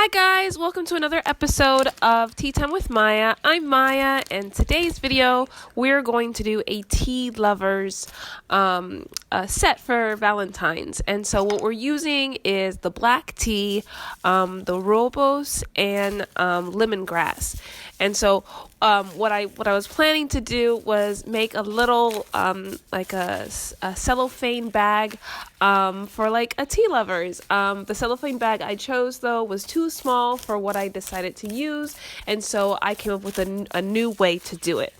Hi guys, welcome to another episode of Tea Time with Maya. I'm Maya, and today's video we're going to do a tea lovers set for Valentine's. And so what we're using is the black tea, the rooibos, and lemongrass. And so what I was planning to do was make a little like a cellophane bag for like a tea lovers. The cellophane bag I chose though was too small for what I decided to use, and so I came up with a new way to do it.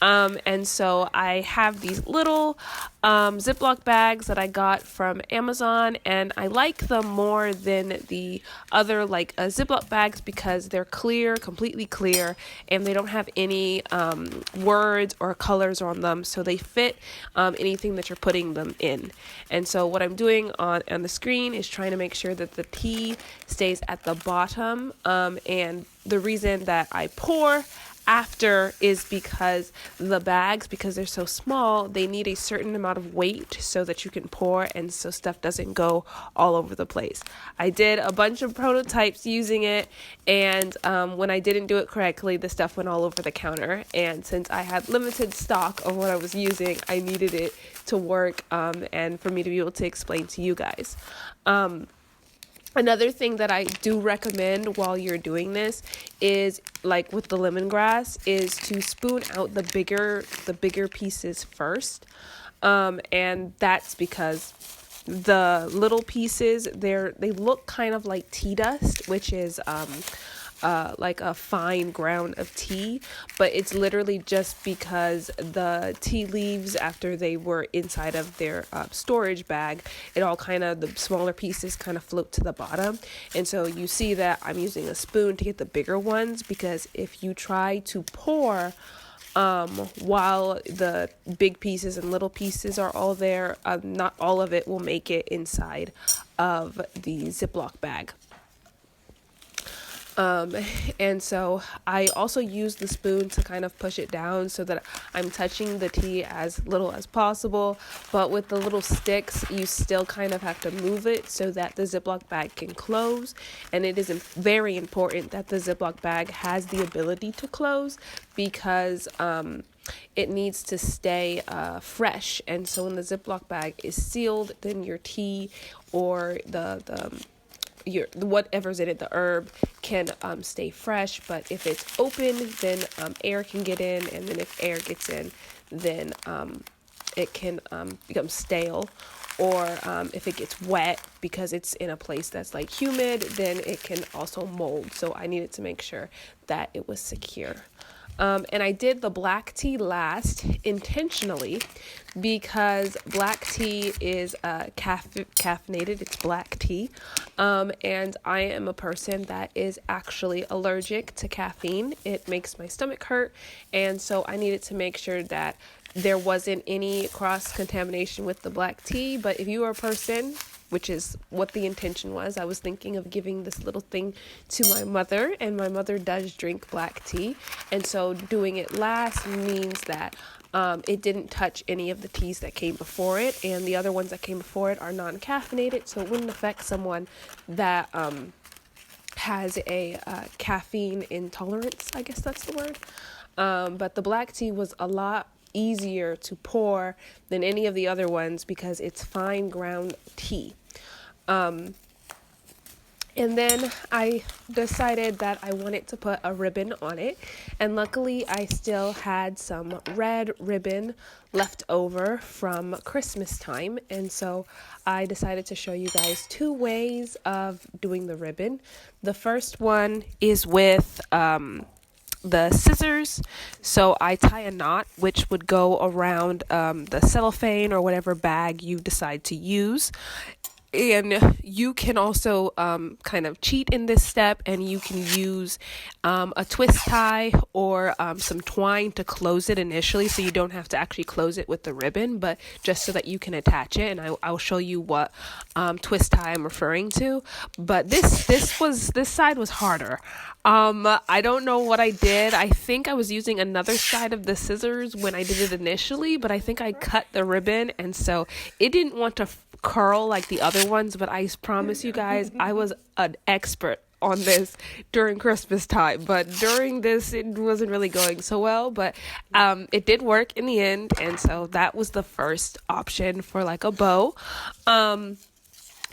And so I have these little Ziploc bags that I got from Amazon, and I like them more than the other Ziploc bags because they're clear, completely clear, and they don't have any words or colors on them, so they fit anything that you're putting them in. And so what I'm doing on the screen is trying to make sure that the tea stays at the bottom, and the reason that I pour after is because the bags, because they're so small, they need a certain amount of weight so that you can pour and so stuff doesn't go all over the place. I did a bunch of prototypes using it, and when I didn't do it correctly, the stuff went all over the counter, and since I had limited stock of what I was using, I needed it to work and for me to be able to explain to you guys. Another thing that I do recommend while you're doing this is, like with the lemongrass, is to spoon out the bigger pieces first. And that's because the little pieces, they look kind of like tea dust, which is like a fine ground of tea, but it's literally just because the tea leaves, after they were inside of their storage bag, the smaller pieces kind of float to the bottom. And so you see that I'm using a spoon to get the bigger ones, because if you try to pour while the big pieces and little pieces are all there, not all of it will make it inside of the Ziploc bag. And so I also use the spoon to kind of push it down so that I'm touching the tea as little as possible. But with the little sticks, you still kind of have to move it so that the Ziploc bag can close. And it is very important that the Ziploc bag has the ability to close, because it needs to stay fresh. And so when the Ziploc bag is sealed, then your tea or whatever's in it, the herb, can stay fresh. But if it's open, then air can get in, and then if air gets in, then it can become stale. Or if it gets wet because it's in a place that's like humid, then it can also mold. So I needed to make sure that it was secure. And I did the black tea last intentionally because black tea is caffeinated. It's black tea. And I am a person that is actually allergic to caffeine. It makes my stomach hurt. And so I needed to make sure that there wasn't any cross-contamination with the black tea. But if you are a person, which is what the intention was, I was thinking of giving this little thing to my mother, and my mother does drink black tea. And so doing it last means that it didn't touch any of the teas that came before it, and the other ones that came before it are non-caffeinated, so it wouldn't affect someone that has a caffeine intolerance, I guess that's the word. But the black tea was a lot easier to pour than any of the other ones because it's fine ground tea. And then I decided that I wanted to put a ribbon on it, and luckily I still had some red ribbon left over from Christmas time, and so I decided to show you guys two ways of doing the ribbon. The first one is with the scissors. So I tie a knot which would go around the cellophane or whatever bag you decide to use. And you can also kind of cheat in this step, and you can use a twist tie or some twine to close it initially, so you don't have to actually close it with the ribbon, but just so that you can attach it. And I'll show you what twist tie I'm referring to. But this side was harder. I don't know what I did. I think I was using another side of the scissors when I did it initially, but I think I cut the ribbon, and so it didn't want to curl like the other ones. But I promise you guys, I was an expert on this during Christmas time, but during this it wasn't really going so well, but it did work in the end, and so that was the first option for like a bow.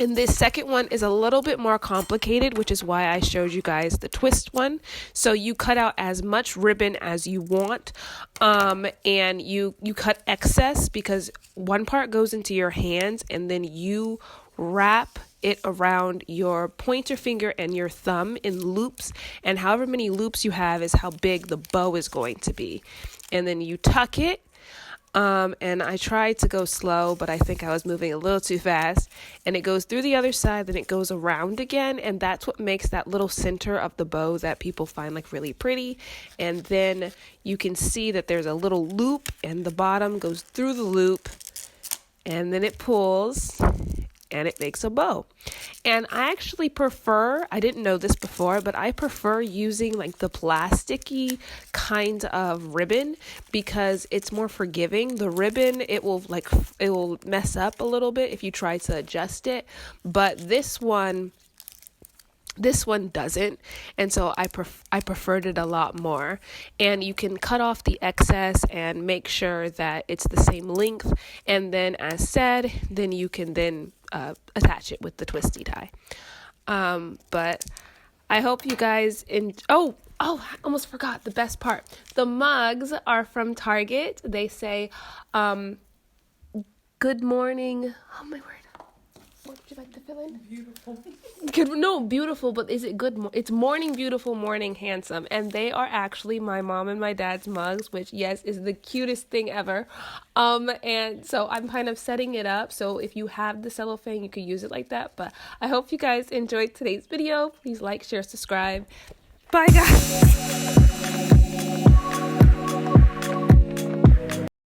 And this second one is a little bit more complicated, which is why I showed you guys the twist one. So you cut out as much ribbon as you want, and you cut excess, because one part goes into your hands, and then you wrap it around your pointer finger and your thumb in loops, and however many loops you have is how big the bow is going to be. And then you tuck it. And I tried to go slow, but I think I was moving a little too fast, and it goes through the other side, then it goes around again, and that's what makes that little center of the bow that people find like really pretty. And then you can see that there's a little loop, and the bottom goes through the loop, and then it pulls, and it makes a bow. And I actually prefer, I didn't know this before, but I prefer using like the plasticky kind of ribbon because it's more forgiving. The ribbon, it will mess up a little bit if you try to adjust it, but this one doesn't, and so I preferred it a lot more. And you can cut off the excess and make sure that it's the same length, and then as said, then you can then attach it with the twisty tie. But I hope you guys oh, I almost forgot the best part. The mugs are from Target. They say good morning. Oh my word. What would you like to fill in? Beautiful. Beautiful, but is it good? It's morning beautiful, morning handsome. And they are actually my mom and my dad's mugs, which, yes, is the cutest thing ever. And so I'm kind of setting it up. So if you have the cellophane, you could use it like that. But I hope you guys enjoyed today's video. Please like, share, subscribe. Bye, guys.